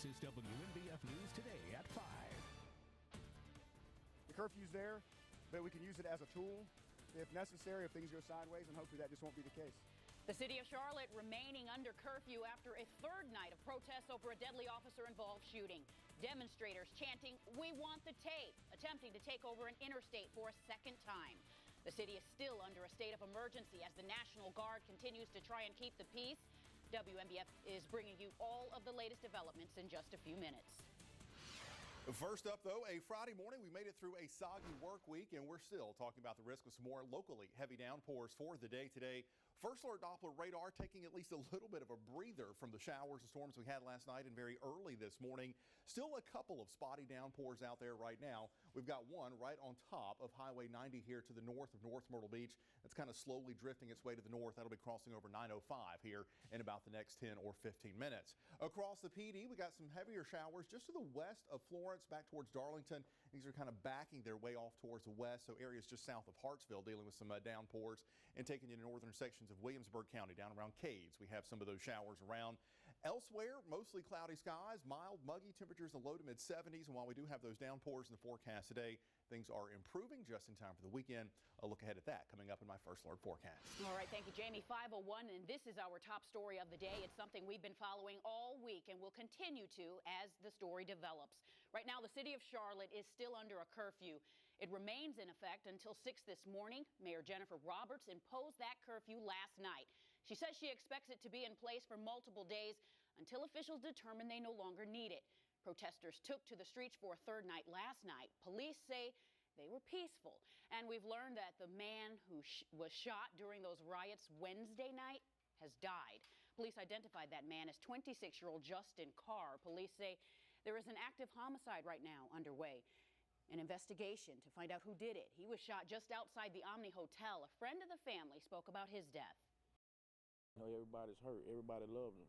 This is WNBF News Today at 5. The curfew's there, but we can use it as a tool if necessary, if things go sideways, and hopefully that just won't be the case. The city of Charlotte remaining under curfew after a third night of protests over a deadly officer-involved shooting. Demonstrators chanting, "We want the tape," attempting to take over an interstate for a second time. The city is still under a state of emergency as the National Guard continues to try and keep the peace. WNBF is bringing you all of the latest developments in just a few minutes. First up, though, a Friday morning, we made it through a soggy work week, and we're still talking about the risk of some more locally heavy downpours for the day today. First alert Doppler radar taking at least a little bit of a breather from the showers and storms we had last night and very early this morning. Still a couple of spotty downpours out there right now. We've got one right on top of Highway 90 here to the north of North Myrtle Beach. That's kind of slowly drifting its way to the north. That'll be crossing over 905 here in about the next 10 or 15 minutes. Across the PD, we got some heavier showers just to the west of Florence, back towards Darlington. These are kind of backing their way off towards the west, so areas just south of Hartsville dealing with some downpours, and taking you to northern sections of Williamsburg County down around Cades. We have some of those showers around. Elsewhere, mostly cloudy skies, mild, muggy temperatures in the low to mid 70s, and while we do have those downpours in the forecast today, things are improving just in time for the weekend. A look ahead at that coming up in my First Alert forecast. All right, thank you, Jamie. 5:01, and this is our top story of the day. It's something we've been following all week and will continue to as the story develops. Right now, the city of Charlotte is still under a curfew. It remains in effect until 6 this morning. Mayor Jennifer Roberts imposed that curfew last night. She says she expects it to be in place for multiple days until officials determine they no longer need it. Protesters took to the streets for a third night last night. Police say they were peaceful. And we've learned that the man who was shot during those riots Wednesday night has died. Police identified that man as 26-year-old Justin Carr. Police say there is an active homicide right now underway. An investigation to find out who did it. He was shot just outside the Omni Hotel. A friend of the family spoke about his death. You know, everybody's hurt. Everybody loved him.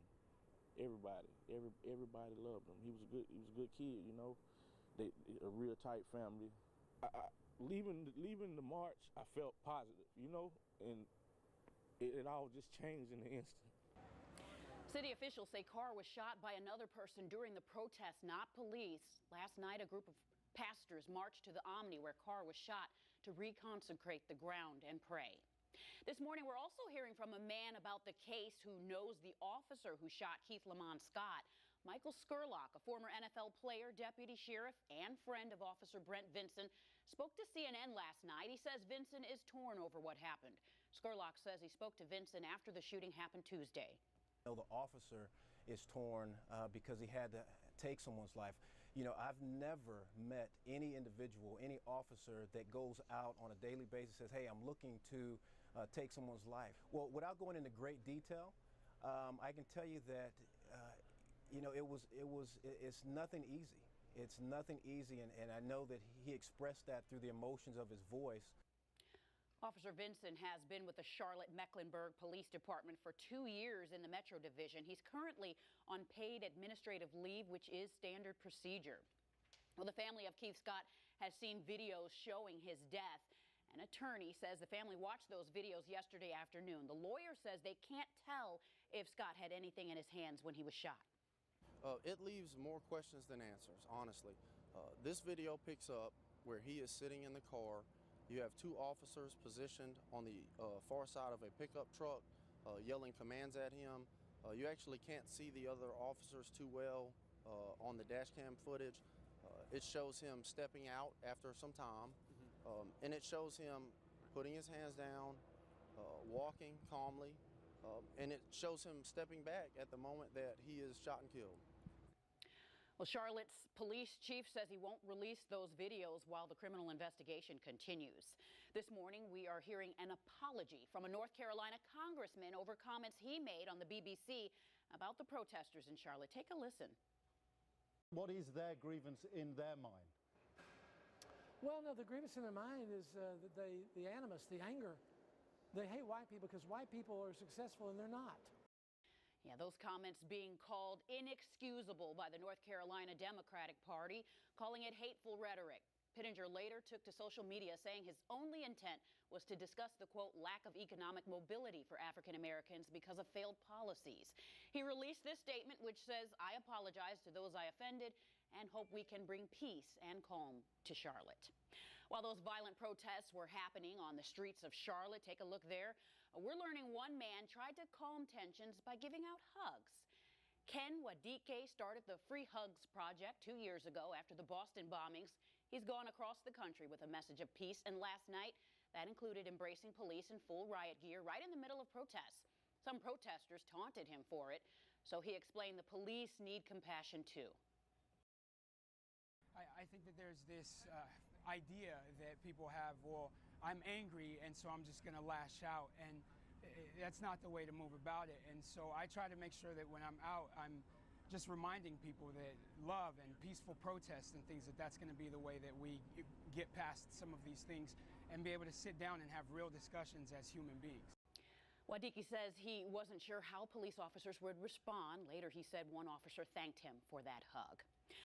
Everybody loved him. He was a good kid, you know. A real tight family. Leaving the march, I felt positive, you know, and it all just changed in an instant. City officials say Carr was shot by another person during the protest, not police. Last night, a group of pastors marched to the Omni where Carr was shot to reconsecrate the ground and pray. This morning, we're also hearing from a man about the case who knows the officer who shot Keith Lamont Scott. Michael Scurlock, a former NFL player, deputy sheriff, and friend of Officer Brent Vinson, spoke to CNN last night. He says Vinson is torn over what happened. Scurlock says he spoke to Vinson after the shooting happened Tuesday. The officer is torn because he had to take someone's life. You know, I've never met any individual, any officer that goes out on a daily basis and says, hey, I'm looking to take someone's life. Well, without going into great detail, I can tell you that, you know, it's nothing easy. It's nothing easy, and I know that he expressed that through the emotions of his voice. Officer Vinson has been with the Charlotte-Mecklenburg Police Department for 2 years in the Metro Division. He's currently on paid administrative leave, which is standard procedure. Well, the family of Keith Scott has seen videos showing his death. An attorney says the family watched those videos yesterday afternoon. The lawyer says they can't tell if Scott had anything in his hands when he was shot. It leaves more questions than answers, honestly. This video picks up where he is sitting in the car. You have two officers positioned on the far side of a pickup truck yelling commands at him. You actually can't see the other officers too well on the dash cam footage. It shows him stepping out after some time, and it shows him putting his hands down, walking calmly, and it shows him stepping back at the moment that he is shot and killed. Well, Charlotte's police chief says he won't release those videos while the criminal investigation continues. This morning, we are hearing an apology from a North Carolina congressman over comments he made on the BBC about the protesters in Charlotte. Take a listen. What is their grievance in their mind? Well, no, the grievance in their mind is the animus, the anger. They hate white people because white people are successful and they're not. Yeah, those comments being called inexcusable by the North Carolina Democratic Party, calling it hateful rhetoric. Pittenger later took to social media saying his only intent was to discuss the, quote, lack of economic mobility for African Americans because of failed policies. He released this statement, which says, "I apologize to those I offended and hope we can bring peace and calm to Charlotte." While those violent protests were happening on the streets of Charlotte, take a look there. We're learning one man tried to calm tensions by giving out hugs. Ken Wadike started the Free Hugs Project 2 years ago after the Boston bombings. He's gone across the country with a message of peace, and last night, that included embracing police in full riot gear right in the middle of protests. Some protesters taunted him for it, so he explained the police need compassion too. I think that there's this idea that people have, well, I'm angry and so I'm just going to lash out, and that's not the way to move about it. And so I try to make sure that when I'm out, I'm just reminding people that love and peaceful protests and things, that's going to be the way that we get past some of these things and be able to sit down and have real discussions as human beings. Wadike says he wasn't sure how police officers would respond. Later, he said one officer thanked him for that hug.